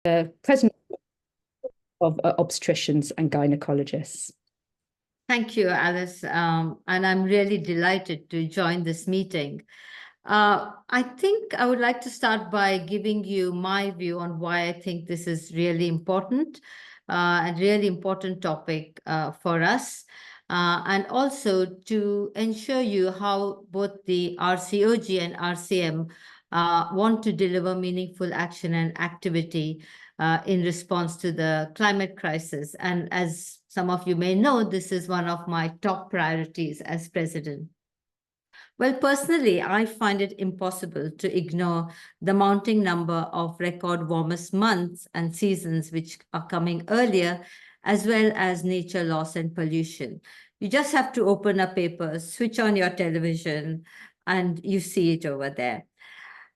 President of Obstetricians and Gynecologists. Thank you, Alice. And I'm really delighted to join this meeting. I think I would like to start by giving you my view on why I think this is really important, and really important topic for us. And also to ensure you how both the RCOG and RCM want to deliver meaningful action and activity in response to the climate crisis. And as some of you may know, this is one of my top priorities as president. Well, personally, I find it impossible to ignore the mounting number of record warmest months and seasons which are coming earlier, as well as nature loss and pollution. You just have to open a paper, switch on your television, and you see it over there.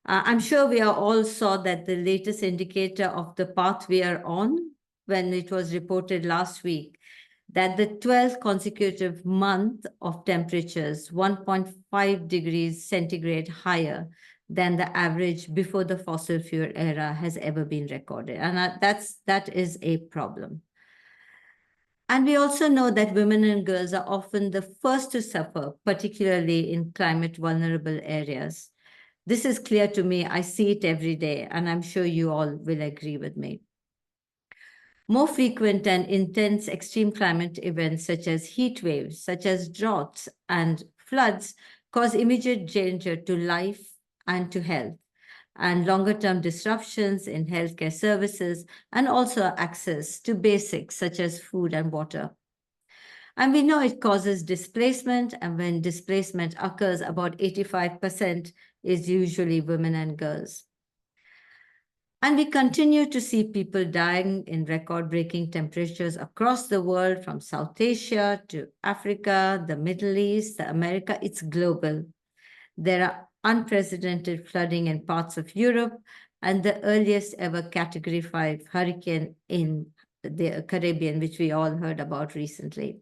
I'm sure we all saw that the latest indicator of the path we are on when it was reported last week, that the 12th consecutive month of temperatures 1.5 degrees centigrade higher than the average before the fossil fuel era has ever been recorded. And that is a problem. And we also know that women and girls are often the first to suffer, particularly in climate vulnerable areas. This is clear to me. I see it every day, and I'm sure you all will agree with me. More frequent and intense extreme climate events such as heat waves, such as droughts and floods, cause immediate danger to life and to health, and longer-term disruptions in healthcare services, and also access to basics such as food and water. And we know it causes displacement, and when displacement occurs, about 85% is usually women and girls. And we continue to see people dying in record-breaking temperatures across the world, from South Asia to Africa, the Middle East, America. It's global. There are unprecedented flooding in parts of Europe, and the earliest ever Category 5 hurricane in the Caribbean, which we all heard about recently.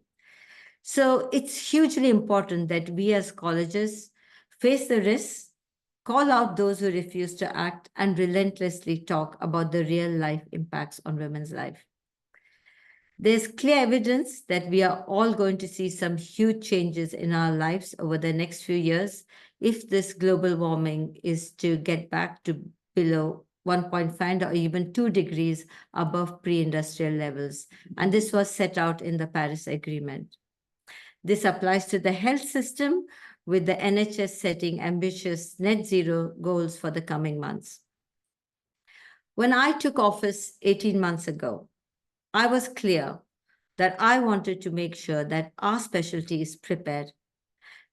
So it's hugely important that we as colleges face the risks, call out those who refuse to act, and relentlessly talk about the real life impacts on women's life. There's clear evidence that we are all going to see some huge changes in our lives over the next few years if this global warming is to get back to below 1.5 or even 2 degrees above pre-industrial levels. And this was set out in the Paris Agreement. This applies to the health system, with the NHS setting ambitious net zero goals for the coming months. When I took office 18 months ago, I was clear that I wanted to make sure that our specialty is prepared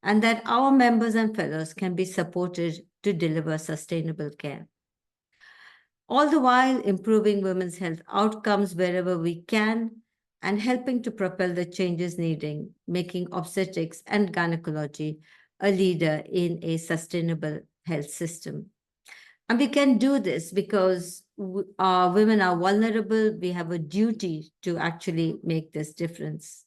and that our members and fellows can be supported to deliver sustainable care. All the while improving women's health outcomes wherever we can, and helping to propel the changes needed, making obstetrics and gynecology a leader in a sustainable health system. And we can do this because our women are vulnerable. We have a duty to actually make this difference.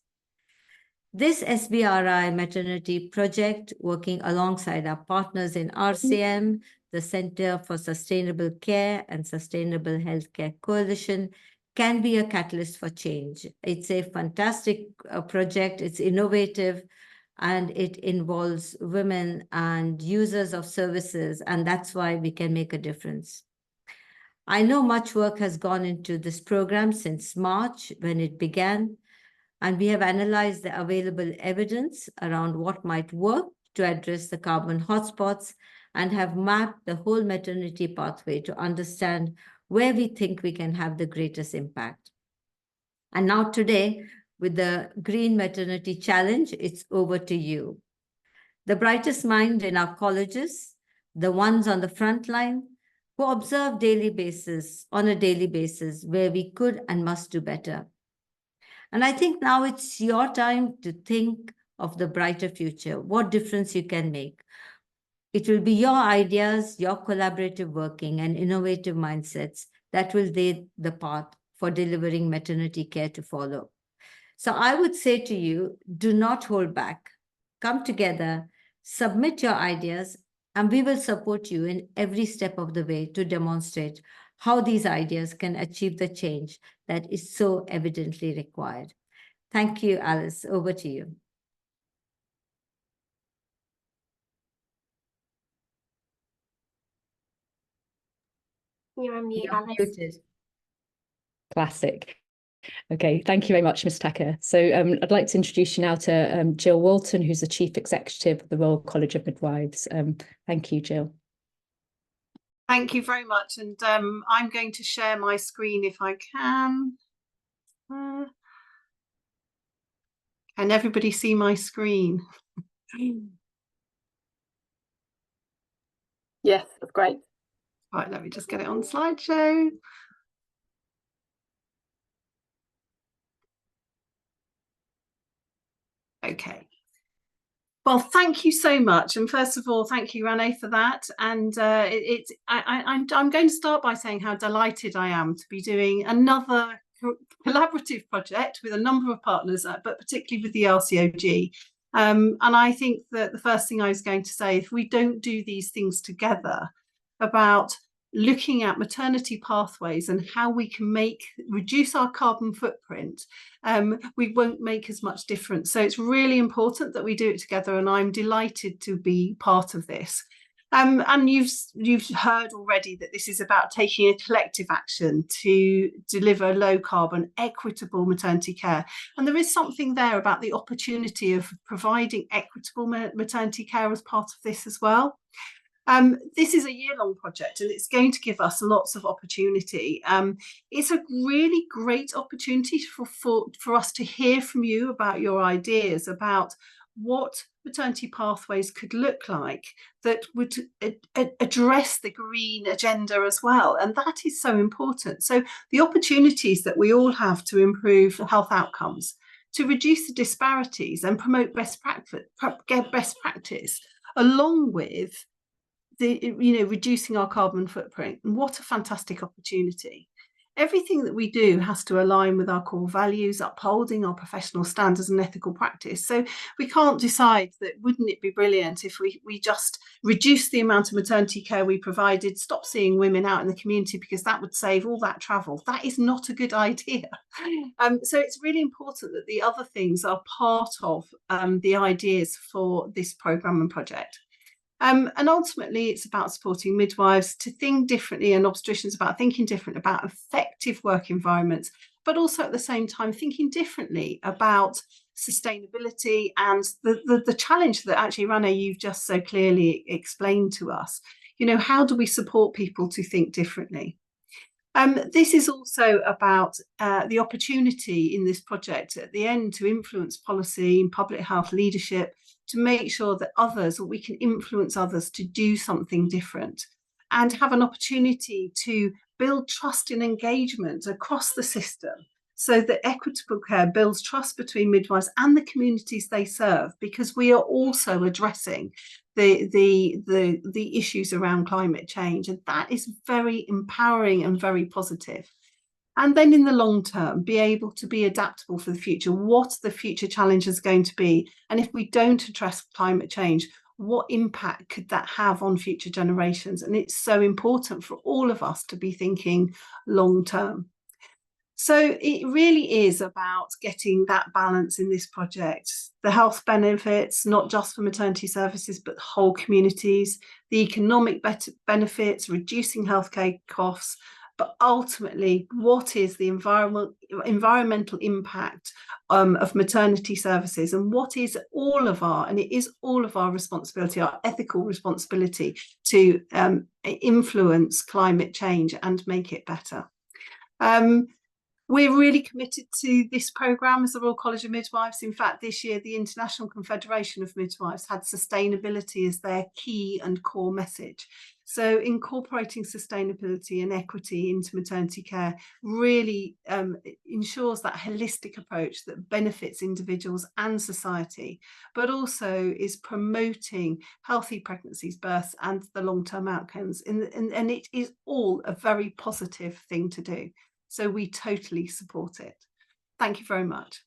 This SBRI maternity project, working alongside our partners in RCM, the Center for Sustainable Care and Sustainable Healthcare Coalition, can be a catalyst for change. It's a fantastic project. It's innovative, and it involves women and users of services, and that's why we can make a difference. I know much work has gone into this program since March when it began, and we have analyzed the available evidence around what might work to address the carbon hotspots, and have mapped the whole maternity pathway to understand where we think we can have the greatest impact. And now today, with the Green Maternity Challenge, it's over to you. The brightest mind in our colleges, the ones on the front line, who observe on a daily basis, where we could and must do better. And I think now it's your time to think of the brighter future, what difference you can make. It will be your ideas, your collaborative working and innovative mindsets that will lay the path for delivering maternity care to follow. So I would say to you, do not hold back. Come together, submit your ideas, and we will support you in every step of the way to demonstrate how these ideas can achieve the change that is so evidently required. Thank you, Alice. Over to you. You're on mute, You're Alice. muted. Classic. Okay, thank you very much, Ms. Tacker. So I'd like to introduce you now to Jill Walton, who's the Chief Executive of the Royal College of Midwives. Thank you, Jill. Thank you very much. And I'm going to share my screen if I can. Can everybody see my screen? Yes, that's great. Right, let me just get it on slideshow. Okay. Well, thank you so much. And first of all, thank you, Rane, for that. And I'm going to start by saying how delighted I am to be doing another collaborative project with a number of partners, but particularly with the RCOG. And I think that the first thing I was going to say, if we don't do these things together about looking at maternity pathways and how we can reduce our carbon footprint, we won't make as much difference. So it's really important that we do it together, and I'm delighted to be part of this. And you've heard already that this is about taking a collective action to deliver low carbon, equitable maternity care. And there is something there about the opportunity of providing equitable maternity care as part of this as well. This is a year-long project, and it's going to give us lots of opportunity. It's a really great opportunity for us to hear from you about your ideas about what maternity pathways could look like that would address the green agenda as well. And that is so important. So the opportunities that we all have to improve health outcomes, to reduce the disparities and promote best practice, along with reducing our carbon footprint. And what a fantastic opportunity. Everything that we do has to align with our core values, upholding our professional standards and ethical practice. So we can't decide that, wouldn't it be brilliant if we just reduce the amount of maternity care we provided, stop seeing women out in the community, because that would save all that travel. That is not a good idea. So it's really important that the other things are part of the ideas for this programme and project. And ultimately, it's about supporting midwives to think differently, and obstetricians about thinking different about effective work environments, but also at the same time thinking differently about sustainability and the challenge that actually, Rane, you've just so clearly explained to us. How do we support people to think differently? This is also about the opportunity in this project at the end to influence policy and public health leadership, to make sure that we can influence others to do something different, and have an opportunity to build trust and engagement across the system, so that equitable care builds trust between midwives and the communities they serve, because we are also addressing the issues around climate change, and that is very empowering and very positive. And then in the long term, be able to be adaptable for the future. What the future challenge is going to be, and if we don't address climate change, what impact could that have on future generations? And it's so important for all of us to be thinking long term. So it really is about getting that balance in this project. The health benefits, not just for maternity services, but whole communities, the economic benefits, reducing healthcare costs, but ultimately, what is the environmental impact of maternity services, and what is it is all of our responsibility, our ethical responsibility, to influence climate change and make it better. We're really committed to this programme as the Royal College of Midwives. In fact, this year, the International Confederation of Midwives had sustainability as their key and core message. So incorporating sustainability and equity into maternity care really ensures that holistic approach that benefits individuals and society, but also is promoting healthy pregnancies, births, and the long-term outcomes. And it is all a very positive thing to do. So we totally support it. Thank you very much.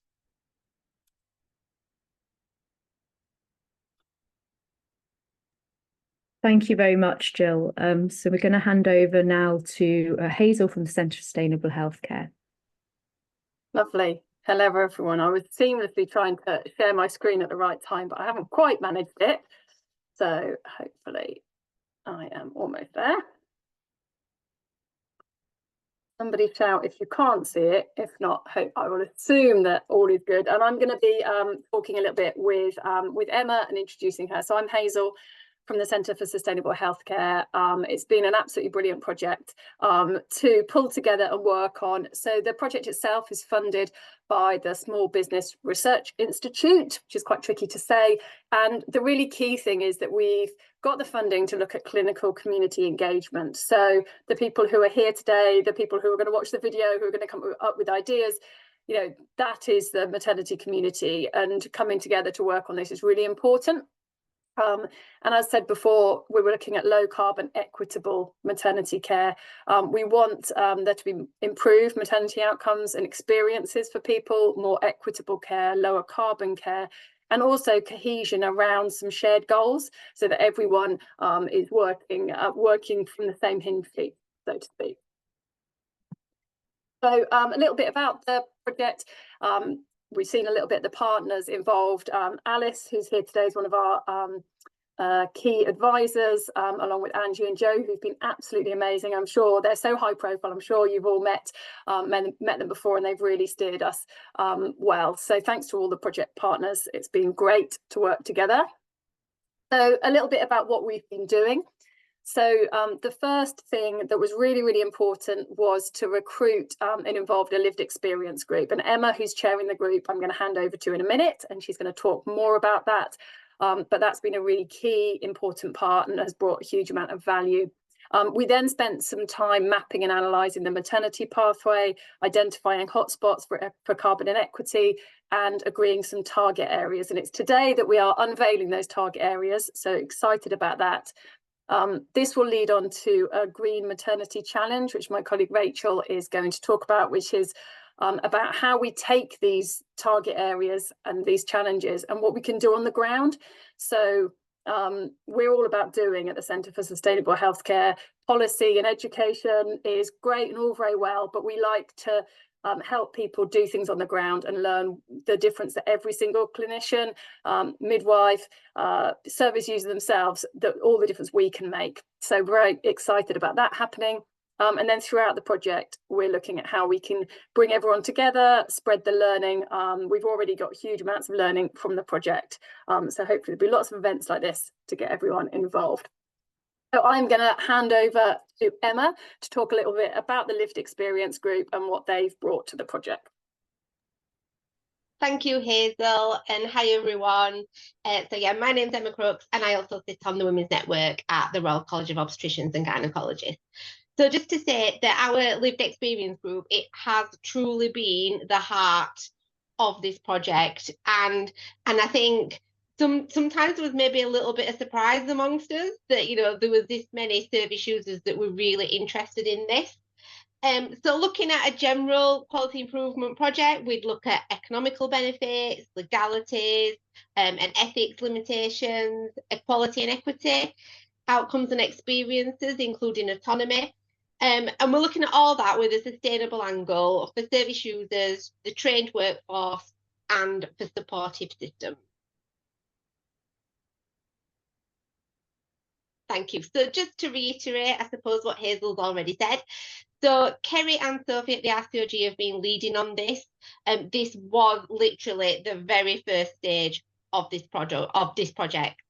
Thank you very much, Jill. So we're going to hand over now to Hazel from the Centre for Sustainable Healthcare. Lovely. Hello, everyone. I was seamlessly trying to share my screen at the right time, but I haven't quite managed it. So hopefully I am almost there. Somebody shout if you can't see it. If not, I will assume that all is good. And I'm going to be talking a little bit with Emma and introducing her. So I'm Hazel from the Centre for Sustainable Healthcare. It's been an absolutely brilliant project to pull together and work on. So the project itself is funded by the Small Business Research Institute, which is quite tricky to say. And the really key thing is that we've got the funding to look at clinical community engagement. So the people who are here today, the people who are going to watch the video, who are going to come up with ideas, you know, that is the maternity community, and coming together to work on this is really important. And as said before, we were looking at low carbon, equitable maternity care. We want there to be improved maternity outcomes and experiences for people, more equitable care, lower carbon care, and also cohesion around some shared goals so that everyone is working from the same hymn sheet, so to speak. So a little bit about the project. We've seen a little bit of the partners involved. Alice, who's here today, is one of our key advisors, along with Angie and Joe, who've been absolutely amazing. I'm sure they're so high profile. I'm sure you've all met them before, and they've really steered us well. So thanks to all the project partners. It's been great to work together. So a little bit about what we've been doing. So the first thing that was really, really important was to recruit and involve a lived experience group. And Emma, who's chairing the group, I'm going to hand over to in a minute, and she's going to talk more about that. But that's been a really key, important part and has brought a huge amount of value. We then spent some time mapping and analysing the maternity pathway, identifying hotspots for carbon inequity, and agreeing some target areas. And it's today that we are unveiling those target areas, so excited about that. This will lead on to a Green Maternity Challenge, which my colleague Rachel is going to talk about, which is about how we take these target areas and these challenges and what we can do on the ground. So we're all about doing at the Centre for Sustainable Healthcare. Policy and education is great and all very well, but we like to help people do things on the ground and learn the difference that every single clinician, midwife, service user themselves, that all the difference we can make. So very excited about that happening. And then throughout the project, we're looking at how we can bring everyone together, spread the learning. We've already got huge amounts of learning from the project. So hopefully there'll be lots of events like this to get everyone involved. So I'm going to hand over to Emma to talk a little bit about the lived experience group and what they've brought to the project. Thank you, Hazel, and hi everyone. So yeah, my name's Emma Crooks, and I also sit on the Women's Network at the Royal College of Obstetricians and Gynecologists. So just to say that our lived experience group, it has truly been the heart of this project, and I think sometimes there was maybe a little bit of surprise amongst us that, you know, there was this many service users that were really interested in this. So looking at a general quality improvement project, we'd look at economical benefits, legalities, and ethics limitations, equality and equity, outcomes and experiences, including autonomy. And we're looking at all that with a sustainable angle for service users, the trained workforce, and for supportive systems. Thank you. So just to reiterate, I suppose, what Hazel's already said. So Kerry and Sophie at the RCOG have been leading on this. This was literally the very first stage of this project.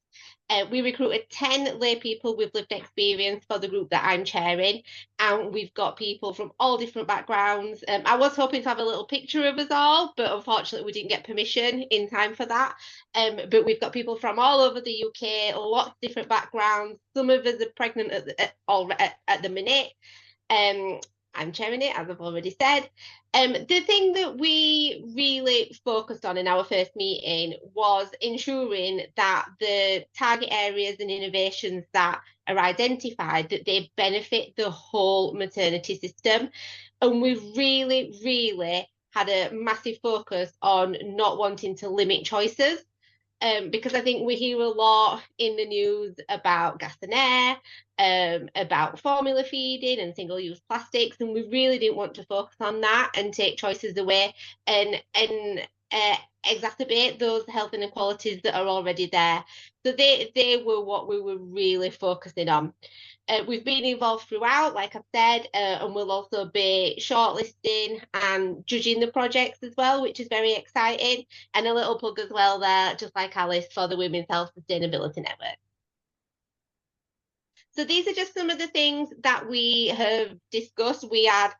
We recruited 10 lay people with lived experience for the group that I'm chairing, and we've got people from all different backgrounds. I was hoping to have a little picture of us all, but unfortunately we didn't get permission in time for that. But we've got people from all over the UK, lots of different backgrounds. Some of us are pregnant at the minute. I'm chairing it, as I've already said. The thing that we really focused on in our first meeting was ensuring that the target areas and innovations that are identified, that they benefit the whole maternity system. And we've really had a massive focus on not wanting to limit choices. because I think we hear a lot in the news about gas and air, about formula feeding and single-use plastics, and we really didn't want to focus on that and take choices away and exacerbate those health inequalities that are already there. So they were what we were really focusing on. We've been involved throughout, like I've said, and we'll also be shortlisting and judging the projects as well, which is very exciting. And a little plug as well there, just like Alice, for the Women's Health Sustainability Network. So these are just some of the things that we have discussed. We had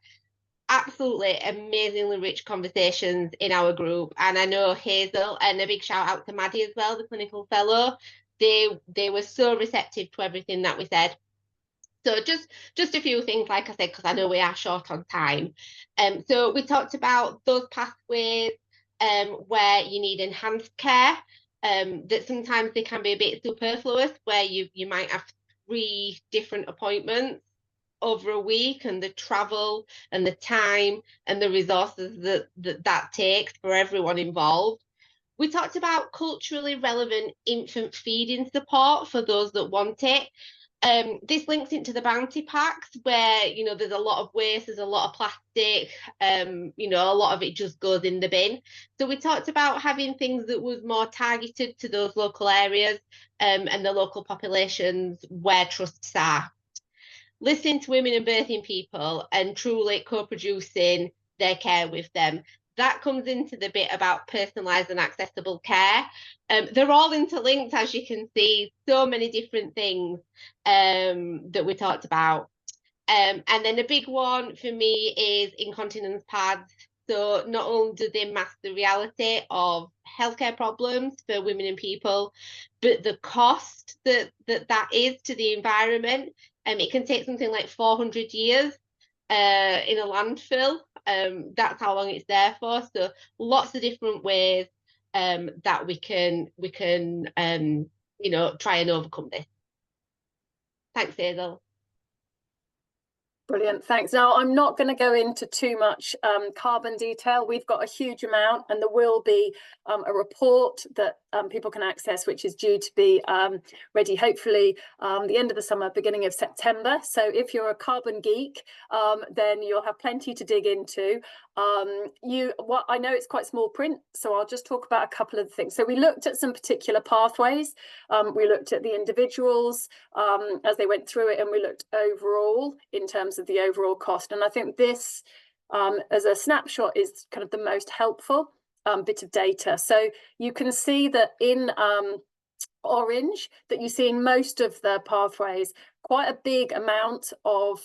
absolutely amazingly rich conversations in our group, and I know Hazel, and a big shout out to Maddie as well, the clinical fellow. They were so receptive to everything that we said. So just a few things, like I said, because I know we are short on time. So we talked about those pathways where you need enhanced care, that sometimes they can be a bit superfluous, where you might have 3 different appointments over a week, and the travel and the time and the resources that takes for everyone involved. We talked about culturally relevant infant feeding support for those that want it. This links into the bounty packs, where there's a lot of waste, there's a lot of plastic, a lot of it just goes in the bin. So we talked about having things that was more targeted to those local areas and the local populations where trusts are. Listening to women and birthing people and truly co-producing their care with them. That comes into the bit about personalised and accessible care. They're all interlinked, as you can see, so many different things that we talked about. And then a big one for me is incontinence pads. So not only do they mask the reality of healthcare problems for women and people, but the cost that is to the environment. It can take something like 400 years in a landfill. That's how long it's there for. So lots of different ways that we can try and overcome this. Thanks, Hazel. Brilliant, thanks. Now, I'm not going to go into too much carbon detail. We've got a huge amount, and there will be a report that people can access, which is due to be ready, hopefully, the end of the summer, beginning of September. So if you're a carbon geek, then you'll have plenty to dig into. What I know it's quite small print, so I'll just talk about a couple of things. So we looked at some particular pathways. We looked at the individuals as they went through it, and we looked overall in terms of the overall cost. And I think this, as a snapshot, is kind of the most helpful bit of data. So you can see that in orange, that you see in most of the pathways, quite a big amount of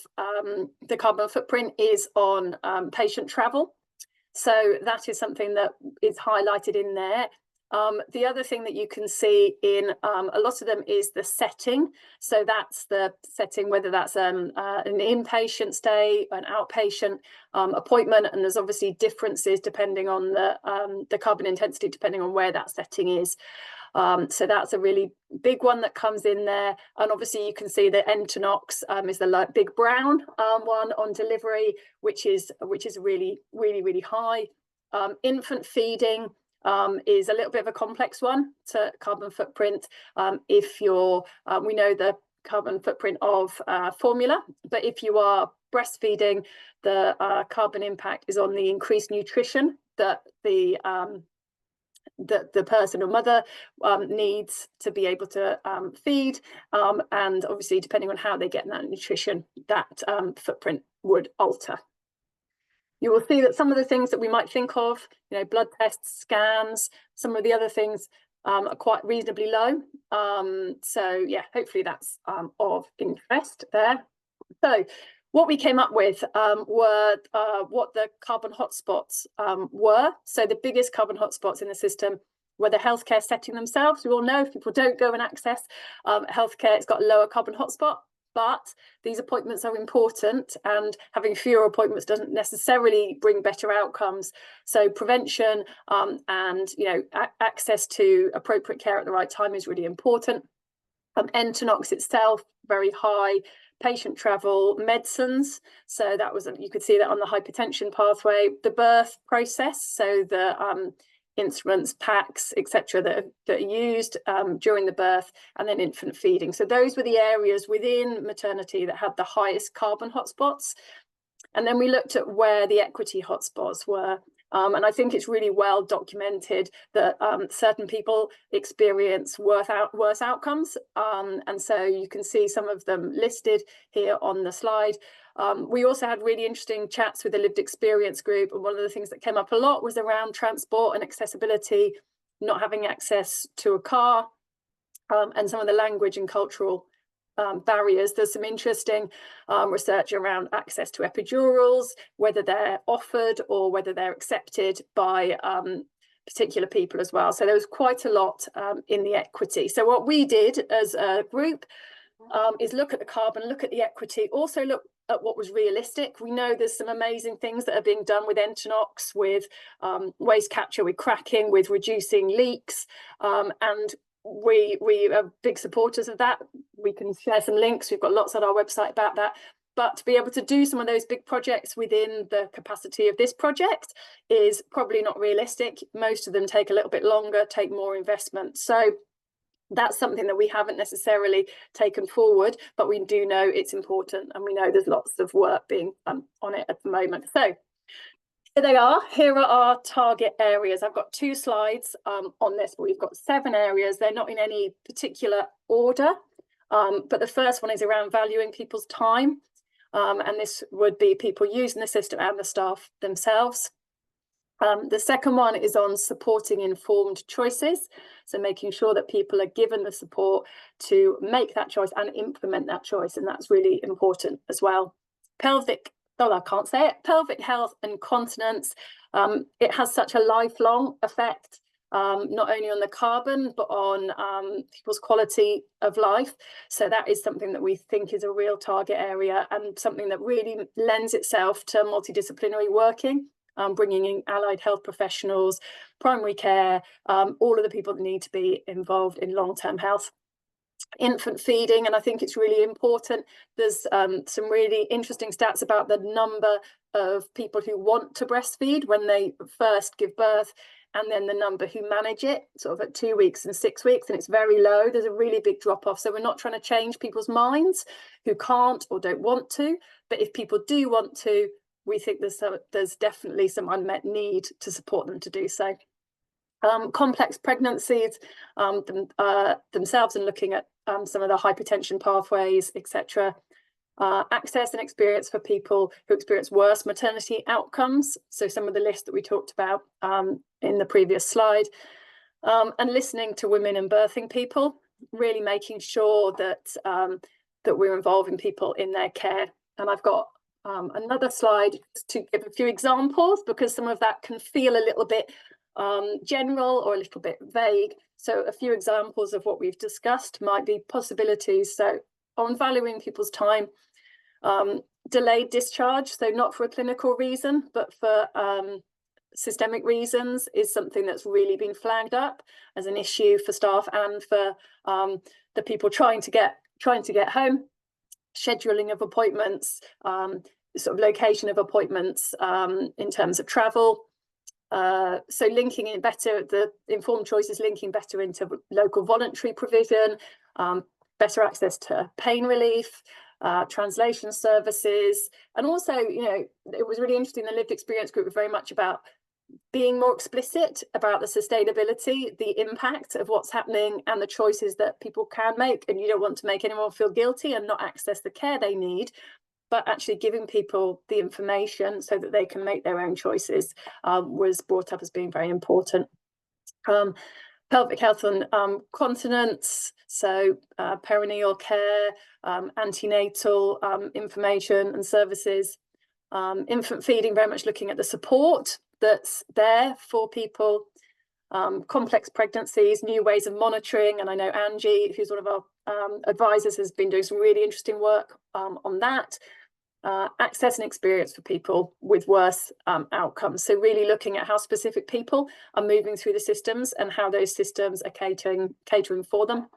the carbon footprint is on patient travel. So that is something that is highlighted in there. The other thing that you can see in a lot of them is the setting. So that's the setting, whether that's an inpatient stay, an outpatient appointment, and there's obviously differences depending on the carbon intensity, depending on where that setting is. So that's a really big one that comes in there. And obviously you can see that Entonox is the big brown one on delivery, which is really, really, really high. Infant feeding is a little bit of a complex one to carbon footprint. If you're, we know the carbon footprint of formula, but if you are breastfeeding, the carbon impact is on the increased nutrition that the person or mother needs to be able to feed, and obviously depending on how they get that nutrition, that footprint would alter. You will see that some of the things that we might think of, blood tests, scans, some of the other things are quite reasonably low. So yeah, hopefully that's of interest there. So what we came up with were what the carbon hotspots were. So the biggest carbon hotspots in the system were the healthcare setting themselves. We all know if people don't go and access healthcare, it's got a lower carbon hotspot. But these appointments are important, and having fewer appointments doesn't necessarily bring better outcomes. So prevention and access to appropriate care at the right time is really important. Entonox itself, very high. Patient travel, medicines, so that was, you could see that on the hypertension pathway. The birth process, so the instruments, packs, etc., that are used during the birth, and then infant feeding. So those were the areas within maternity that had the highest carbon hotspots. And then we looked at where the equity hotspots were. And I think it's really well documented that certain people experience worse outcomes. And so you can see some of them listed here on the slide. We also had really interesting chats with the lived experience group. And one of the things that came up a lot was around transport and accessibility, not having access to a car, and some of the language and cultural barriers. There's some interesting research around access to epidurals, whether they're offered or whether they're accepted by particular people as well. So there was quite a lot in the equity. So what we did as a group is look at the carbon, look at the equity, also look at what was realistic. We know there's some amazing things that are being done with Entonox, with waste capture, with cracking, with reducing leaks, and we are big supporters of that. We can share some links. We've got lots on our website about that. But to be able to do some of those big projects within the capacity of this project is probably not realistic. Most of them take a little bit longer, take more investment. So that's something that we haven't necessarily taken forward, but we do know it's important, and we know there's lots of work being done on it at the moment. So here they are. Here are our target areas. I've got 2 slides on this, but we've got 7 areas. They're not in any particular order, but the first one is around valuing people's time, and this would be people using the system and the staff themselves. The second one is on supporting informed choices, so making sure that people are given the support to make that choice and implement that choice, and that's really important as well. Pelvic health and continence. It has such a lifelong effect, not only on the carbon, but on people's quality of life. So that is something that we think is a real target area, and something that really lends itself to multidisciplinary working, bringing in allied health professionals, primary care, all of the people that need to be involved in long-term health. Infant feeding, and I think it's really important. There's some really interesting stats about the number of people who want to breastfeed when they first give birth, and then the number who manage it sort of at 2 weeks and 6 weeks, and it's very low. There's a really big drop off. So we're not trying to change people's minds who can't or don't want to, but if people do want to, we think there's definitely some unmet need to support them to do so. Complex pregnancies themselves, and looking at some of the hypertension pathways, etc. Access and experience for people who experience worse maternity outcomes. So some of the list that we talked about in the previous slide. And listening to women and birthing people, really making sure that, that we're involving people in their care. And I've got another slide to give a few examples, because some of that can feel a little bit general or a little bit vague. So a few examples of what we've discussed might be possibilities. So on valuing people's time, delayed discharge, so not for a clinical reason, but for systemic reasons, is something that's really been flagged up as an issue for staff and for the people trying to get home. Scheduling of appointments, sort of location of appointments in terms of travel. So linking in better, the informed choices linking better into local voluntary provision, better access to pain relief, translation services. And also, you know, it was really interesting, the lived experience group was very much about being more explicit about the sustainability, the impact of what's happening and the choices that people can make. And you don't want to make anyone feel guilty and not access the care they need, but actually giving people the information so that they can make their own choices was brought up as being very important. Pelvic health and continence, so perineal care, antenatal information and services. Infant feeding, very much looking at the support that's there for people. Complex pregnancies, new ways of monitoring, and I know Angie, who's one of our advisors, has been doing some really interesting work on that. Access and experience for people with worse outcomes, so really looking at how specific people are moving through the systems and how those systems are catering for them.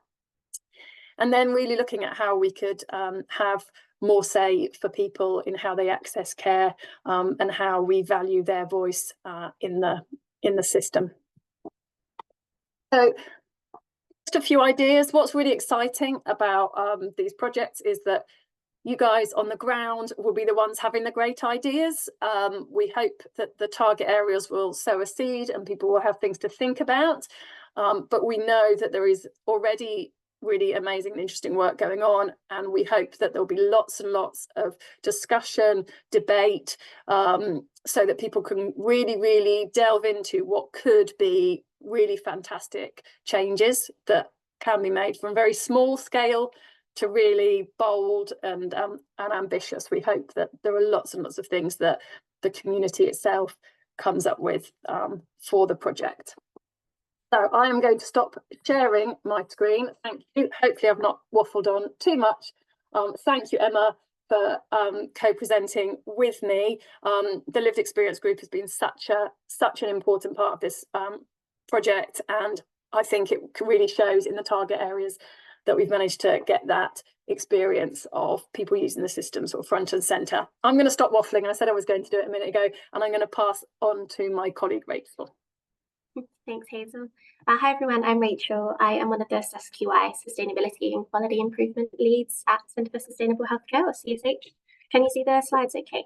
And then really looking at how we could have more say for people in how they access care, and how we value their voice in the system. So just a few ideas. What's really exciting about these projects is that you guys on the ground will be the ones having the great ideas. We hope that the target areas will sow a seed and people will have things to think about. But we know that there is already really amazing and interesting work going on, and we hope that there'll be lots and lots of discussion, debate, so that people can really delve into what could be really fantastic changes that can be made from very small scale to really bold and ambitious. We hope that there are lots and lots of things that the community itself comes up with for the project. So I am going to stop sharing my screen. Thank you. Hopefully I've not waffled on too much. Thank you, Emma, for co-presenting with me. The Lived Experience Group has been such an important part of this project, and I think it really shows in the target areas that we've managed to get that experience of people using the system sort of front and centre. I'm going to stop waffling. I said I was going to do it a minute ago, and I'm going to pass on to my colleague Rachel. Thanks, Hazel. Hi everyone, I'm Rachel. I am one of the SUSQI Sustainability and Quality Improvement Leads at Centre for Sustainable Healthcare, or CSH. Can you see the slides okay?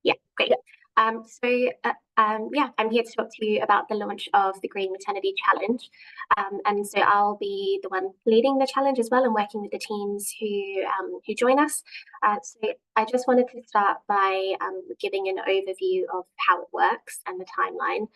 Yeah, great. Yeah, I'm here to talk to you about the launch of the Green Maternity Challenge. And so I'll be the one leading the challenge as well and working with the teams who join us. So I just wanted to start by giving an overview of how it works and the timeline.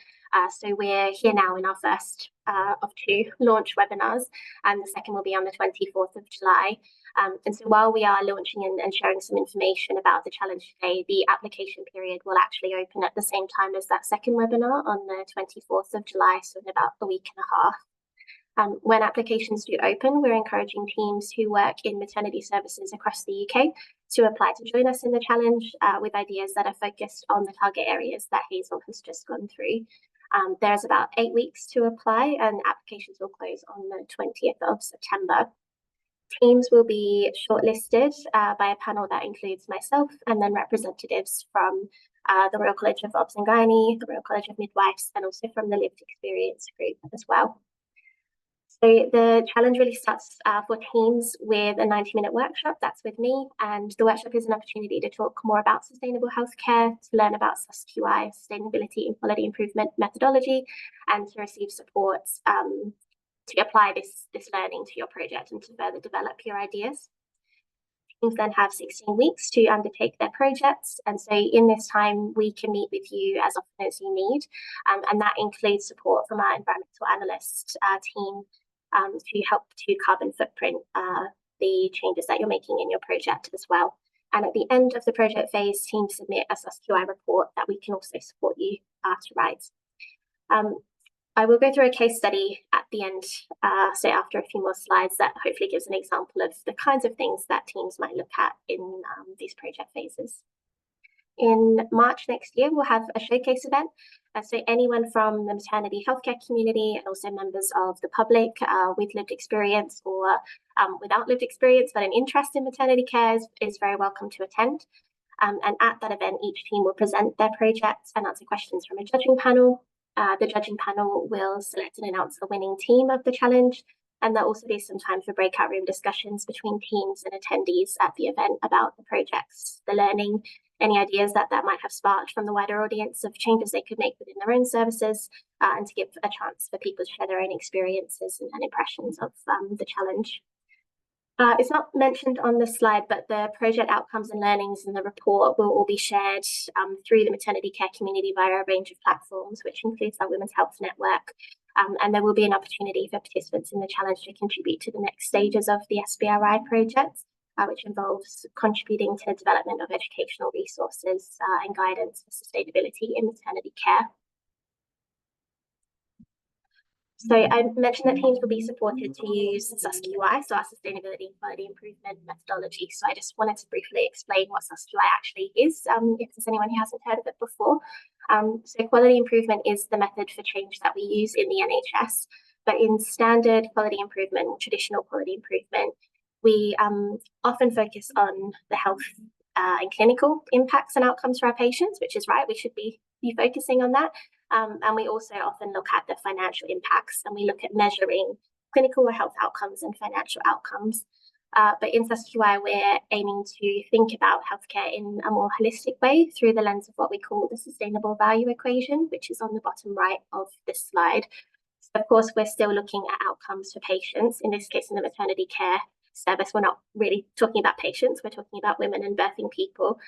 So we're here now in our first of 2 launch webinars, and the second will be on the 24th of July. And so while we are launching and sharing some information about the challenge today, the application period will actually open at the same time as that second webinar on the 24th of July, so in about a week and a half. When applications do open, we're encouraging teams who work in maternity services across the UK to apply to join us in the challenge with ideas that are focused on the target areas that Hazel has just gone through. There's about 8 weeks to apply, and applications will close on the 20th of September. Teams will be shortlisted by a panel that includes myself and then representatives from the Royal College of Obs and Gynae, the Royal College of Midwives, and also from the Lived Experience Group as well. So the challenge really starts for teams with a 90-minute workshop. That's with me, and the workshop is an opportunity to talk more about sustainable healthcare, to learn about SUSQI, sustainability and quality improvement methodology, and to receive support to apply this learning to your project and to further develop your ideas. Teams then have 16 weeks to undertake their projects, and so in this time we can meet with you as often as you need, and that includes support from our environmental analyst team to help to carbon footprint the changes that you're making in your project as well. And at the end of the project phase, teams submit a SUSQI report that we can also support you to write. I will go through a case study at the end, so after a few more slides, that hopefully gives an example of the kinds of things that teams might look at in these project phases. In March next year, we'll have a showcase event. So anyone from the maternity healthcare community and also members of the public with lived experience or without lived experience but an interest in maternity care is very welcome to attend. And at that event, each team will present their projects and answer questions from a judging panel. The judging panel will select and announce the winning team of the challenge, and there'll also be some time for breakout room discussions between teams and attendees at the event about the projects, the learning, any ideas that might have sparked from the wider audience of changes they could make within their own services, and to give a chance for people to share their own experiences and impressions of the challenge. It's not mentioned on the slide, but the project outcomes and learnings in the report will all be shared through the maternity care community via a range of platforms, which includes our Women's Health Network. And there will be an opportunity for participants in the challenge to contribute to the next stages of the SBRI project, which involves contributing to development of educational resources and guidance for sustainability in maternity care. So I mentioned that teams will be supported to use SUSQI, so our Sustainability and Quality Improvement methodology. So I just wanted to briefly explain what SUSQI actually is, if there's anyone who hasn't heard of it before. So quality improvement is the method for change that we use in the NHS. But in standard quality improvement, traditional quality improvement, we often focus on the health and clinical impacts and outcomes for our patients, which is right, we should be focusing on that. And we also often look at the financial impacts, and we look at measuring clinical or health outcomes and financial outcomes. But in SUSQI, we're aiming to think about healthcare in a more holistic way through the lens of what we call the sustainable value equation, which is on the bottom right of this slide. So of course, we're still looking at outcomes for patients. In this case, in the maternity care service, we're not really talking about patients, we're talking about women and birthing people.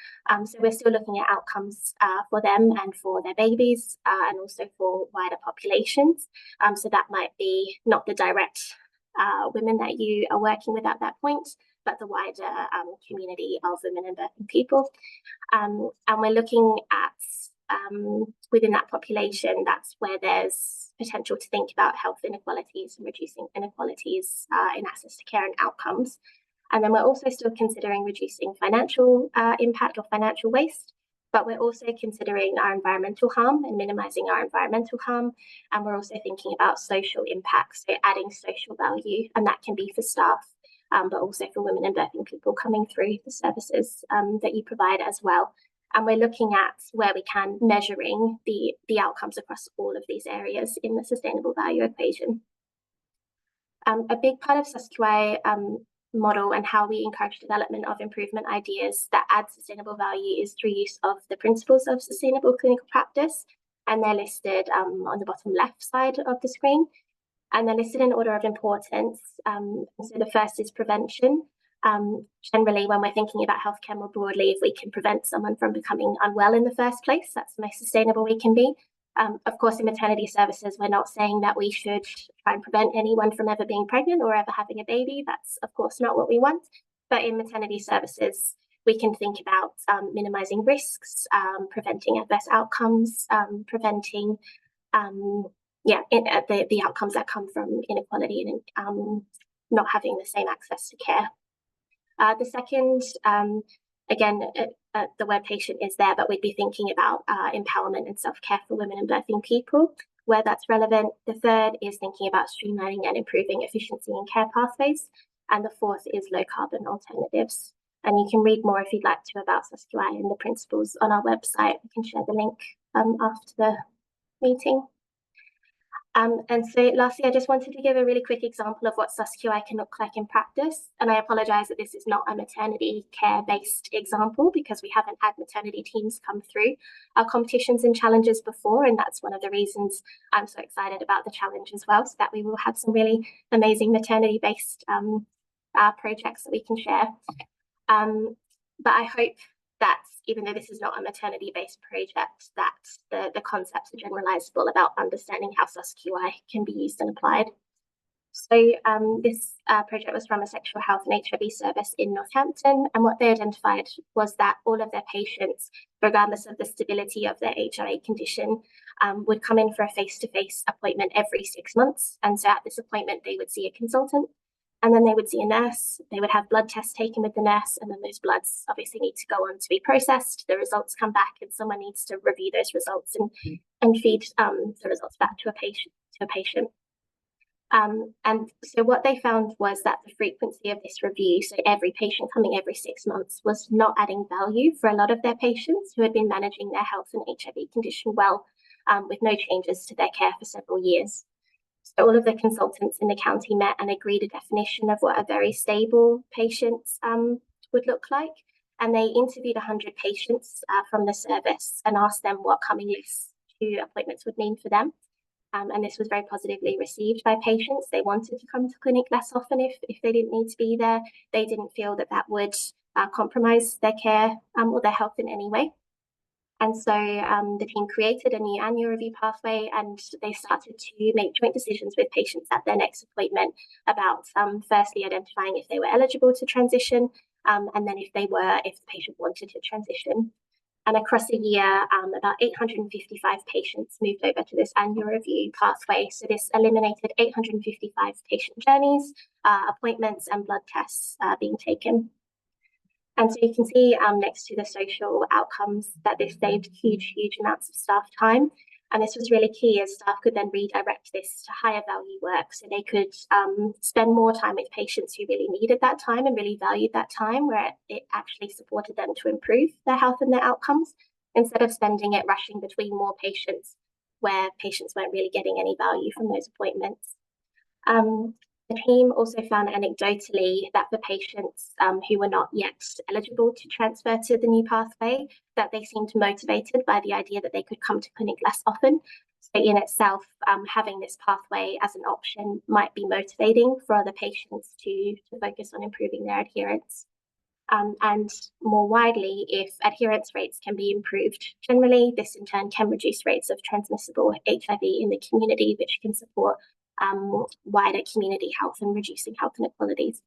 So we're still looking at outcomes for them and for their babies, and also for wider populations. So that might be not the direct women that you are working with at that point, but the wider community of women and birthing people. And we're looking at within that population, that's where there's potential to think about health inequalities and reducing inequalities in access to care and outcomes. And then we're also still considering reducing financial impact or financial waste, but we're also considering our environmental harm and minimizing our environmental harm. And we're also thinking about social impacts, so adding social value, and that can be for staff, but also for women and birthing people coming through the services that you provide as well. And we're looking at where we can, measuring the outcomes across all of these areas in the sustainable value equation. A big part of SUSQI model and how we encourage development of improvement ideas that add sustainable value is through use of the principles of sustainable clinical practice, and they're listed on the bottom left side of the screen, and they're listed in order of importance. So the first is prevention. Generally, when we're thinking about healthcare more broadly, if we can prevent someone from becoming unwell in the first place, that's the most sustainable we can be. Of course, in maternity services, we're not saying that we should try and prevent anyone from ever being pregnant or ever having a baby. That's, of course, not what we want. But in maternity services, we can think about minimizing risks, preventing adverse outcomes, preventing the outcomes that come from inequality and not having the same access to care. The second, again, the word patient is there, but we'd be thinking about empowerment and self-care for women and birthing people, where that's relevant. The third is thinking about streamlining and improving efficiency in care pathways. And the fourth is low carbon alternatives. And you can read more if you'd like to about SUSQI and the principles on our website. We can share the link after the meeting. And so lastly, I just wanted to give a really quick example of what SUSQI can look like in practice. And I apologize that this is not a maternity care-based example because we haven't had maternity teams come through our competitions and challenges before. And that's one of the reasons I'm so excited about the challenge as well, so that we will have some really amazing maternity-based projects that we can share. But I hope that even though this is not a maternity-based project, that the concepts are generalizable about understanding how SUSQI can be used and applied. So this project was from a sexual health and HIV service in Northampton, and what they identified was that all of their patients, regardless of the stability of their HIV condition, would come in for a face-to-face appointment every 6 months. And so at this appointment, they would see a consultant, and then they would see a nurse. They would have blood tests taken with the nurse, and then those bloods obviously need to go on to be processed. The results come back, and someone needs to review those results and feed the results back to a patient. And so what they found was that the frequency of this review, so every patient coming every 6 months, was not adding value for a lot of their patients who had been managing their health and HIV condition well, with no changes to their care for several years. So all of the consultants in the county met and agreed a definition of what a very stable patient would look like. And they interviewed 100 patients from the service and asked them what coming less to appointments would mean for them. And this was very positively received by patients. They wanted to come to clinic less often if they didn't need to be there. They didn't feel that that would compromise their care or their health in any way. And so the team created a new annual review pathway, and they started to make joint decisions with patients at their next appointment about firstly identifying if they were eligible to transition, and then if the patient wanted to transition. And across a year, about 855 patients moved over to this annual review pathway. So this eliminated 855 patient journeys, appointments, and blood tests being taken. And so you can see next to the social outcomes that this saved huge amounts of staff time. And this was really key, as staff could then redirect this to higher value work. So they could spend more time with patients who really needed that time and really valued that time, where it actually supported them to improve their health and their outcomes, instead of spending it rushing between more patients where patients weren't really getting any value from those appointments. The team also found anecdotally that for patients who were not yet eligible to transfer to the new pathway, that they seemed motivated by the idea that they could come to clinic less often. So in itself, having this pathway as an option might be motivating for other patients to focus on improving their adherence. And more widely, if adherence rates can be improved generally, this in turn can reduce rates of transmissible HIV in the community, which can support wider community health and reducing health inequalities.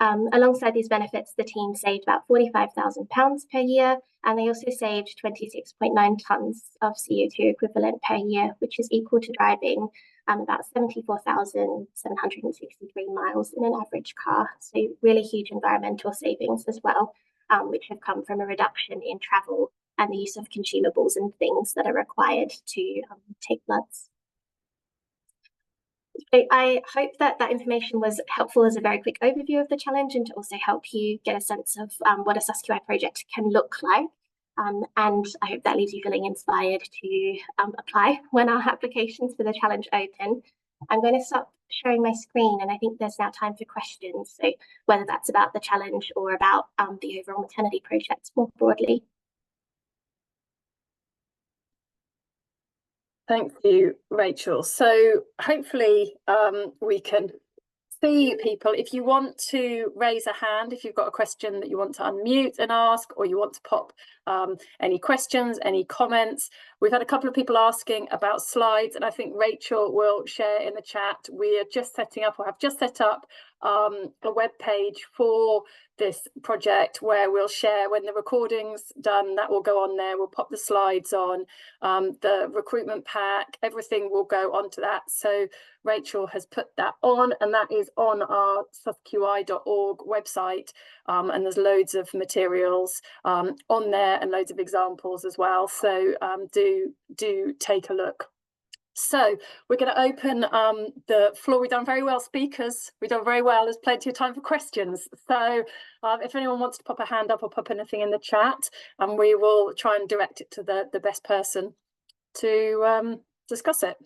Alongside these benefits, the team saved about £45,000 per year, and they also saved 26.9 tonnes of CO2 equivalent per year, which is equal to driving about 74,763 miles in an average car. So really huge environmental savings as well, which have come from a reduction in travel and the use of consumables and things that are required to take bloods. So I hope that that information was helpful as a very quick overview of the challenge and to also help you get a sense of what a SUSQI project can look like. And I hope that leaves you feeling inspired to apply when our applications for the challenge open. I'm going to stop sharing my screen, and I think there's now time for questions. So whether that's about the challenge or about the overall maternity project more broadly. Thank you, Rachel. So hopefully we can see people. If you want to raise a hand, if you've got a question that you want to unmute and ask, or you want to pop any questions, any comments. We've had a couple of people asking about slides, and I think Rachel will share in the chat. We are just setting up, or have just set up, a web page for this project where we'll share when the recording's done. That will go on there. We'll pop the slides on, the recruitment pack, everything will go onto that. So Rachel has put that on, and that is on our susqi.org website, and there's loads of materials on there and loads of examples as well. So do take a look. So we're going to open the floor. We've done very well, speakers. We've done very well. There's plenty of time for questions. So if anyone wants to pop a hand up or pop anything in the chat, and we will try and direct it to the best person to discuss it.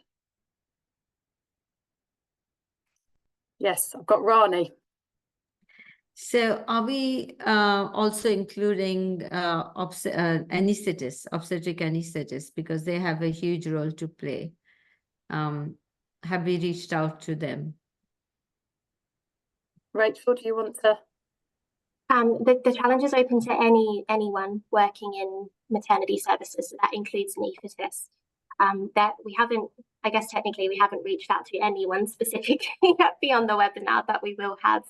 Yes, I've got Rani. So are we also including anesthetists, obstetric anesthetists, because they have a huge role to play? Have we reached out to them? Rachel, do you want to? The challenge is open to anyone working in maternity services, so that includes anaesthetists. That we haven't, I guess technically we haven't reached out to anyone specifically beyond the webinar, but we will have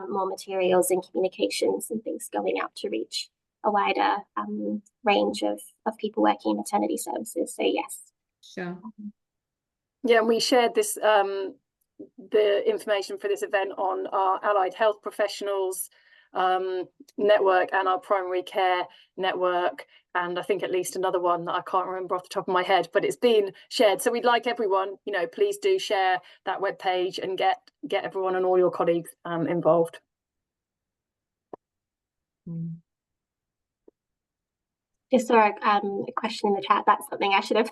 more materials and communications and things going out to reach a wider range of people working in maternity services. So yes. Sure. Yeah, we shared this the information for this event on our allied health professionals network and our primary care network, and I think at least another one that I can't remember off the top of my head, but it's been shared. So we'd like everyone, you know, please do share that web page and get everyone and all your colleagues involved. Just saw a question in the chat. That's something I should have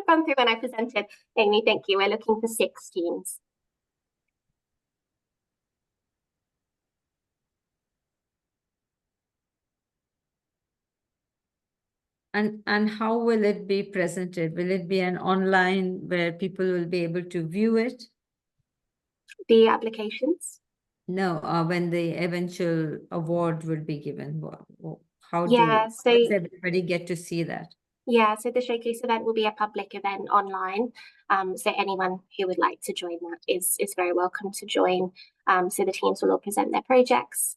gone through when I presented. Amy, thank you. We're looking for 6 teams. And how will it be presented? Will it be an online where people will be able to view it? The applications? No, when the eventual award will be given. How does everybody get to see that? Yeah, so the showcase event will be a public event online. So anyone who would like to join that is very welcome to join. So the teams will all present their projects.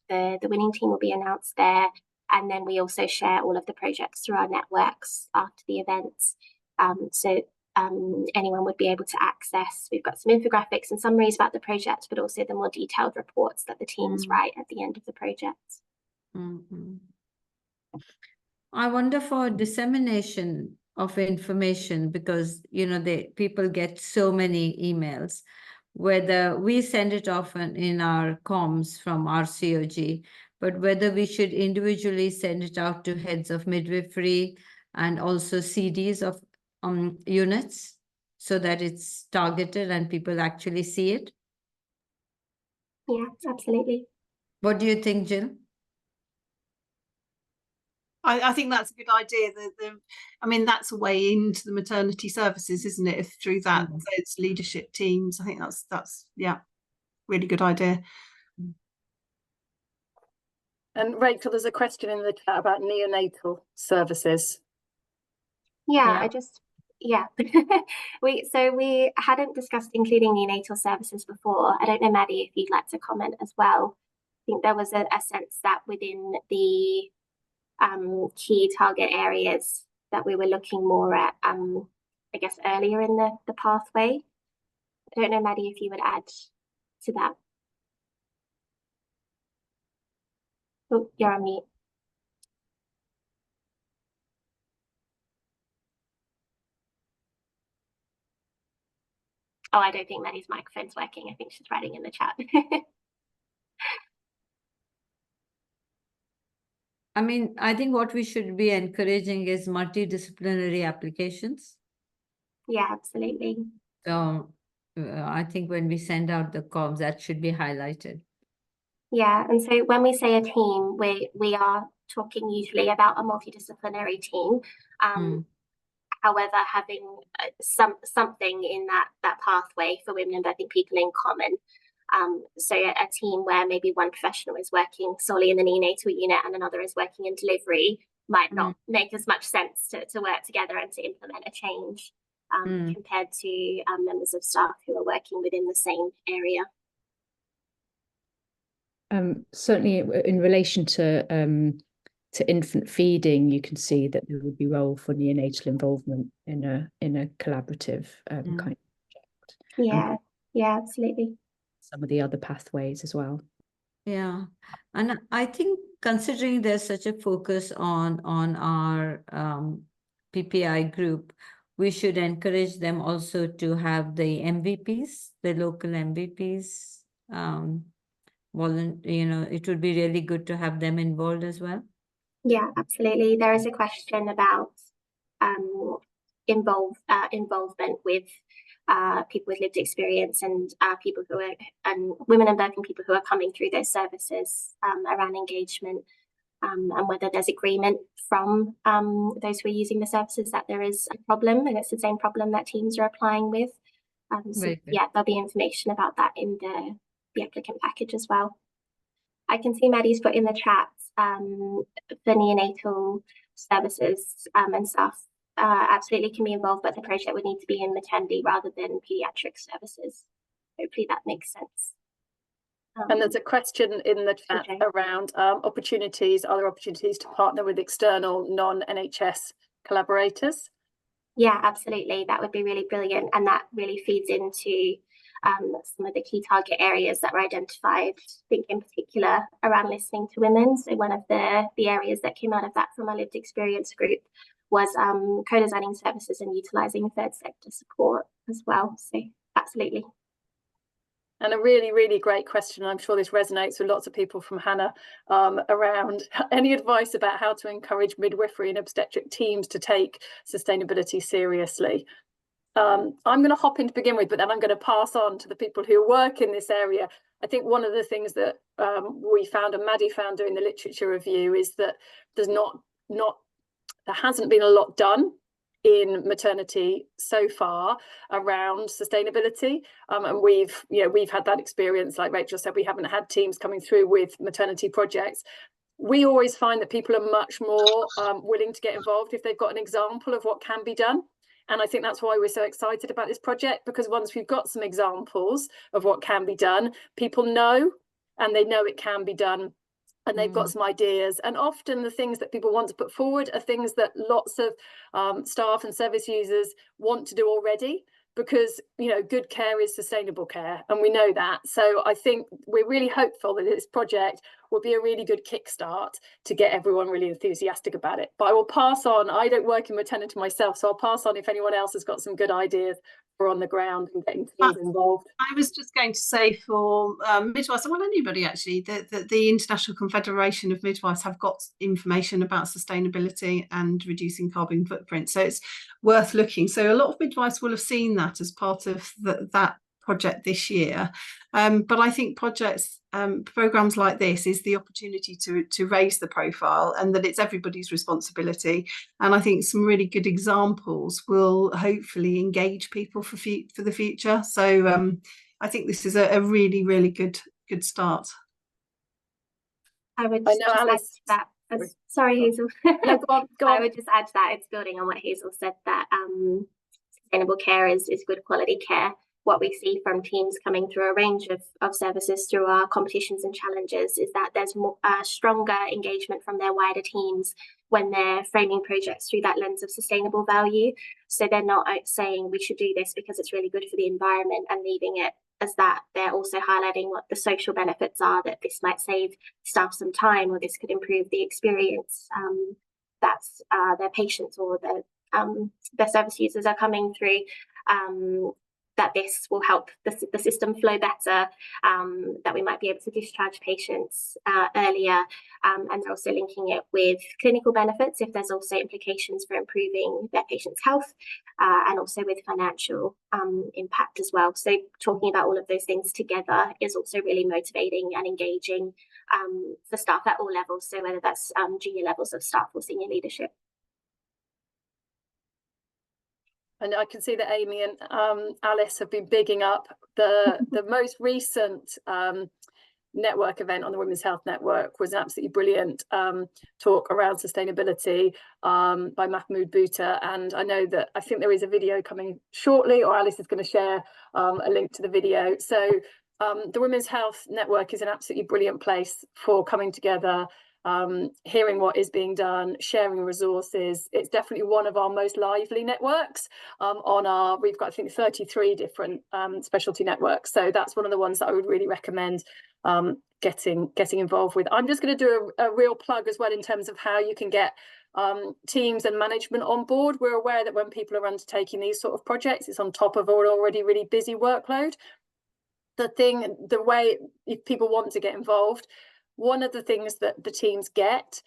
The winning team will be announced there. And then we also share all of the projects through our networks after the events. So anyone would be able to access. We've got some infographics and summaries about the project, but also the more detailed reports that the teams write at the end of the project. I wonder for dissemination of information, because you know people get so many emails, whether we send it off in our comms from RCOG, but whether we should individually send it out to heads of midwifery and also CDs of units so that it's targeted and people actually see it? Yeah, absolutely. What do you think, Jill? I think that's a good idea. I mean, that's a way into the maternity services, isn't it? If through that, those leadership teams, I think that's yeah, really good idea. And Rachel, there's a question in the chat about neonatal services. Yeah. we hadn't discussed including neonatal services before. I don't know, Maddie, if you'd like to comment as well. I think there was a sense that within the key target areas that we were looking more at, I guess, earlier in the pathway. I don't know, Maddie, if you would add to that. Oh, you're on mute. Oh, I don't think Maddie's microphone's working. I think she's writing in the chat. I mean, I think what we should be encouraging is multidisciplinary applications. Yeah, absolutely. So I think when we send out the comms, that should be highlighted. Yeah, and so when we say a team, we are talking usually about a multidisciplinary team. However, having something in that pathway for women and birthing people in common. So a team where maybe one professional is working solely in the neonatal unit and another is working in delivery might not make as much sense to work together and to implement a change compared to members of staff who are working within the same area. Certainly in relation to infant feeding, you can see that there would be role for neonatal involvement in a collaborative kind of project. Yeah, absolutely. Some of the other pathways as well. Yeah, and I think considering there's such a focus on our PPI group, we should encourage them also to have the MVPs, the local MVPs. It would be really good to have them involved as well. Yeah, absolutely. There is a question about involvement with people with lived experience and people who are women and birthing people who are coming through those services around engagement and whether there's agreement from those who are using the services that there is a problem and it's the same problem that teams are applying with. Yeah, there'll be information about that in the applicant package as well. I can see Maddie's put in the chat for neonatal services and staff absolutely can be involved, but the project would need to be in maternity rather than paediatric services. Hopefully that makes sense. And there's a question in the chat around other opportunities to partner with external non-NHS collaborators. Yeah, absolutely. That would be really brilliant. And that really feeds into some of the key target areas that were identified, I think in particular around listening to women. So one of the areas that came out of that from our lived experience group was co-designing services and utilising third sector support as well. So absolutely. And a really, really great question. I'm sure this resonates with lots of people from Hannah around any advice about how to encourage midwifery and obstetric teams to take sustainability seriously. I'm going to hop in to begin with, but then I'm going to pass on to the people who work in this area. I think one of the things that we found and Maddie found doing the literature review is that there hasn't been a lot done in maternity so far around sustainability, and we've had that experience. Like Rachel said, we haven't had teams coming through with maternity projects. We always find that people are much more willing to get involved if they've got an example of what can be done. And I think that's why we're so excited about this project, because once we've got some examples of what can be done, people know, and they know it can be done, and they've got some ideas. And often the things that people want to put forward are things that lots of staff and service users want to do already, because good care is sustainable care, and we know that. So I think we're really hopeful that this project would be a really good kickstart to get everyone really enthusiastic about it. But I will pass on. I don't work in maternity myself, so I'll pass on if anyone else has got some good ideas for on the ground and getting teams involved. I was just going to say for midwives, well, anybody actually, the International Confederation of Midwives have got information about sustainability and reducing carbon footprint, so it's worth looking. So a lot of midwives will have seen that as part of that project this year, but I think programs like this is the opportunity to raise the profile, and that it's everybody's responsibility. And I think some really good examples will hopefully engage people for the future. So I think this is a really, really good start. I would just add to that. Sorry, Hazel. No, go on. I would just add to that. It's building on what Hazel said, that sustainable care is good quality care. What we see from teams coming through a range of services through our competitions and challenges is that there's more stronger engagement from their wider teams when they're framing projects through that lens of sustainable value. So they're not saying we should do this because it's really good for the environment and leaving it as that. They're also highlighting what the social benefits are, that this might save staff some time, or this could improve the experience that's their patients or their service users are coming through, that this will help the system flow better, that we might be able to discharge patients earlier, and they're also linking it with clinical benefits if there's also implications for improving their patients' health, and also with financial impact as well. So talking about all of those things together is also really motivating and engaging for staff at all levels, so whether that's junior levels of staff or senior leadership. And I can see that Amy and Alice have been bigging up the most recent network event on the Women's Health Network. Was an absolutely brilliant talk around sustainability by Mahmoud Bouta. And I know that I think there is a video coming shortly, or Alice is going to share a link to the video. So the Women's Health Network is an absolutely brilliant place for coming together, hearing what is being done, sharing resources. It's definitely one of our most lively networks we've got, I think, 33 different specialty networks. So that's one of the ones that I would really recommend getting involved with. I'm just going to do a real plug as well in terms of how you can get teams and management on board. We're aware that when people are undertaking these sort of projects, it's on top of an already really busy workload. The way, if people want to get involved, one of the things that the teams get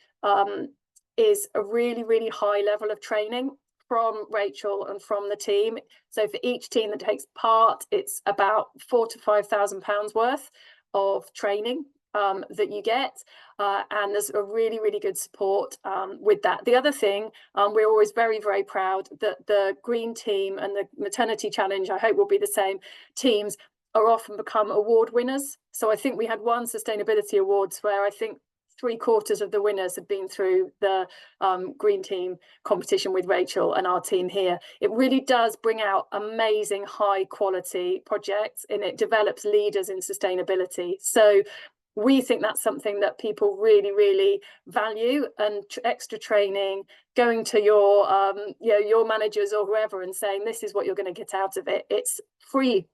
is a really, really high level of training from Rachel and from the team. So for each team that takes part, it's about £4,000 to £5,000 worth of training that you get. And there's a really, really good support with that. The other thing, we're always very, very proud that the Green team and the Maternity Challenge, I hope will be the same, teams are often become award winners. So I think we had one sustainability awards where I think 3/4 of the winners have been through the Green team competition with Rachel and our team here. It really does bring out amazing high quality projects, and it develops leaders in sustainability. So we think that's something that people really, really value, and extra training, going to your your managers or whoever and saying this is what you're going to get out of it. It's free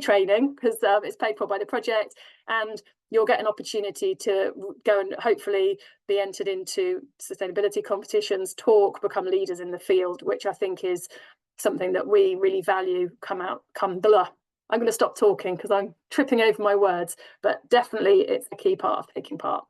training because it's paid for by the project, and you'll get an opportunity to go and hopefully be entered into sustainability competitions, become leaders in the field, which I think is something that we really value. I'm going to stop talking because I'm tripping over my words, but definitely it's a key part of taking part.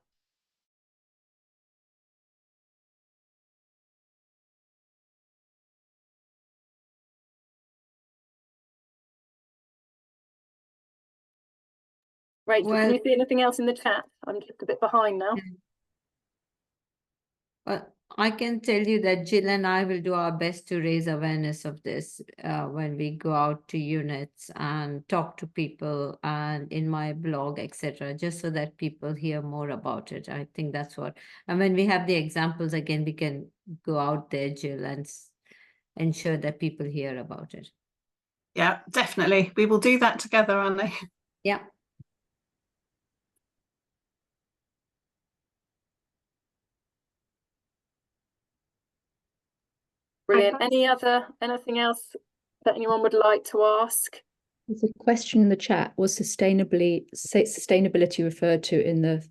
Rachel, can you see anything else in the chat? I'm just a bit behind now. I can tell you that Jill and I will do our best to raise awareness of this when we go out to units and talk to people, and in my blog, etc., just so that people hear more about it. I think that's what, and when we have the examples again, we can go out there, Jill, and ensure that people hear about it. Yeah, definitely. We will do that together, Annie. Yeah. Brilliant. Anything else that anyone would like to ask? There's a question in the chat. Was sustainability referred to in the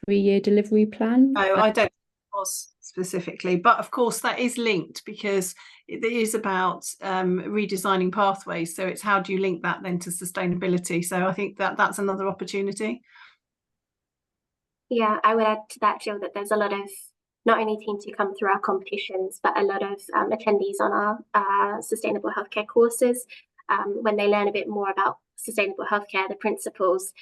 3-year delivery plan? No, I don't think it was specifically, but of course that is linked because it is about redesigning pathways. So it's how do you link that then to sustainability? So I think that that's another opportunity. Yeah, I would add to that, Jill, that there's a lot of not only teams who come through our competitions, but a lot of attendees on our sustainable healthcare courses. When they learn a bit more about sustainable healthcare, the principles,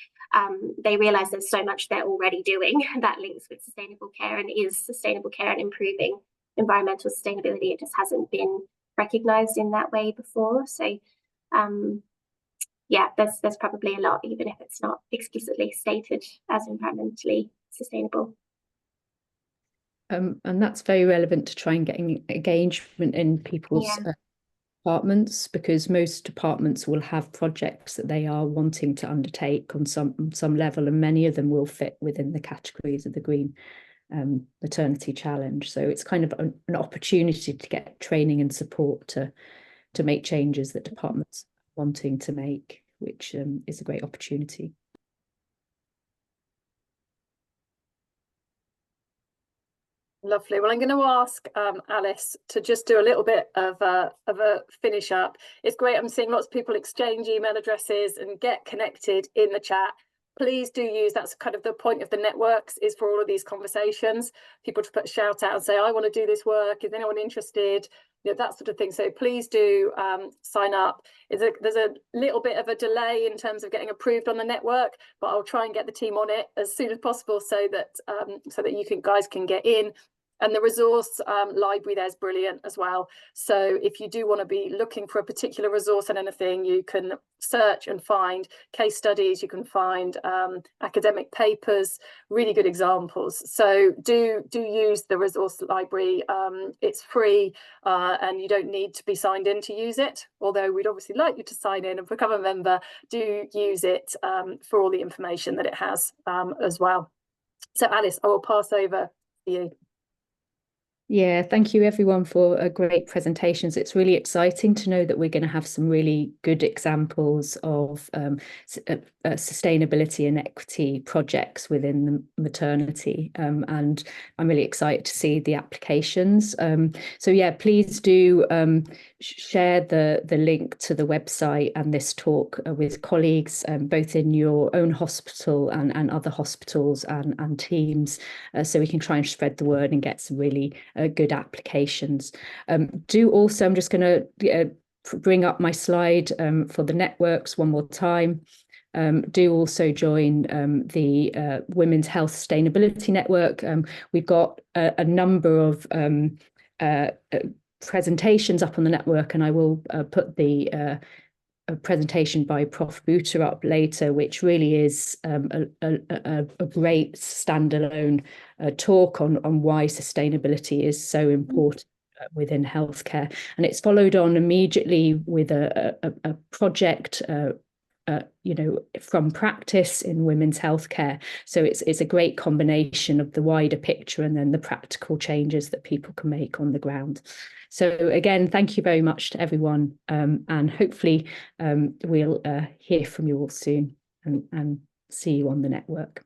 they realise there's so much they're already doing that links with sustainable care and is sustainable care and improving environmental sustainability. It just hasn't been recognised in that way before. So yeah, there's probably a lot, even if it's not explicitly stated as environmentally sustainable. And that's very relevant to try and get engagement in people's departments, because most departments will have projects that they are wanting to undertake on some level, and many of them will fit within the categories of the Green Maternity Challenge. So it's kind of an opportunity to get training and support to make changes that departments are wanting to make, which is a great opportunity. Lovely. Well, I'm going to ask Alice to just do a little bit of a finish up. It's great. I'm seeing lots of people exchange email addresses and get connected in the chat. Please do use, that's kind of the point of the networks, is for all of these conversations, people to put a shout out and say, I want to do this work. Is anyone interested? You know, that sort of thing. So please do sign up. There's a little bit of a delay in terms of getting approved on the network, but I'll try and get the team on it as soon as possible so that you guys can get in. And the resource library there's brilliant as well. So if you do want to be looking for a particular resource and anything, you can search and find case studies, you can find academic papers, really good examples. So do use the resource library. It's free and you don't need to be signed in to use it, although we'd obviously like you to sign in and become a member. Do use it for all the information that it has as well. So Alice, I will pass over to you. Yeah, thank you everyone for great presentations. It's really exciting to know that we're going to have some really good examples of sustainability and equity projects within the maternity, and I'm really excited to see the applications. So yeah, please do share the link to the website and this talk with colleagues, both in your own hospital and other hospitals and teams, so we can try and spread the word and get some really good applications. Do also, I'm just going to bring up my slide for the networks one more time. Do also join the Women's Health Sustainability Network. We've got a number of presentations up on the network, and I will put the a presentation by Prof. Buta up later, which really is a great standalone talk on why sustainability is so important within healthcare. And it's followed on immediately with a project from practice in women's healthcare. So it's a great combination of the wider picture and then the practical changes that people can make on the ground. So again, thank you very much to everyone, and hopefully we'll hear from you all soon and see you on the network.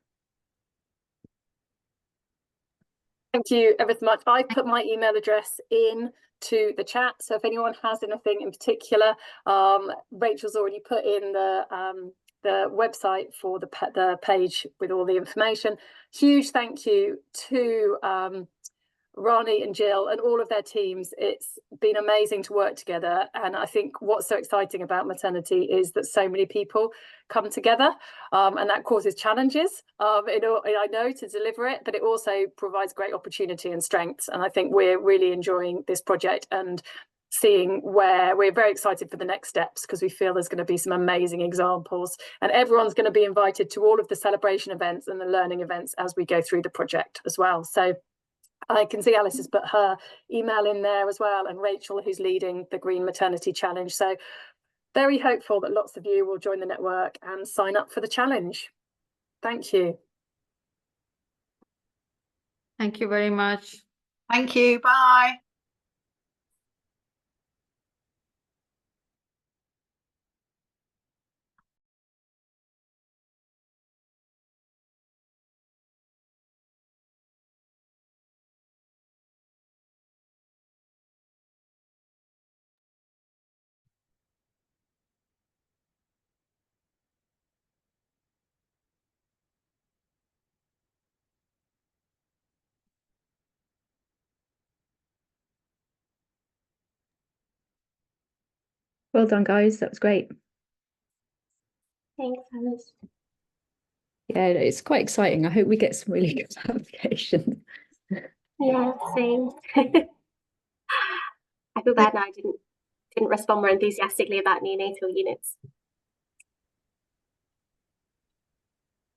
Thank you ever so much. I put my email address in to the chat, so if anyone has anything in particular, Rachel's already put in the website for the page with all the information. Huge thank you to Rani and Jill and all of their teams. It's been amazing to work together, and I think what's so exciting about maternity is that so many people come together, and that causes challenges I know to deliver it, but it also provides great opportunity and strengths. And I think we're really enjoying this project and seeing where we're very excited for the next steps, because we feel there's going to be some amazing examples, and everyone's going to be invited to all of the celebration events and the learning events as we go through the project as well. So I can see Alice has put her email in there as well, and Rachel, who's leading the Green Maternity Challenge. So very hopeful that lots of you will join the network and sign up for the challenge. Thank you. Thank you very much. Thank you. Bye. Well done, guys. That was great. Thanks, Alice. Yeah, it's quite exciting. I hope we get some really good applications. Yeah, same. I feel bad now I didn't respond more enthusiastically about neonatal units.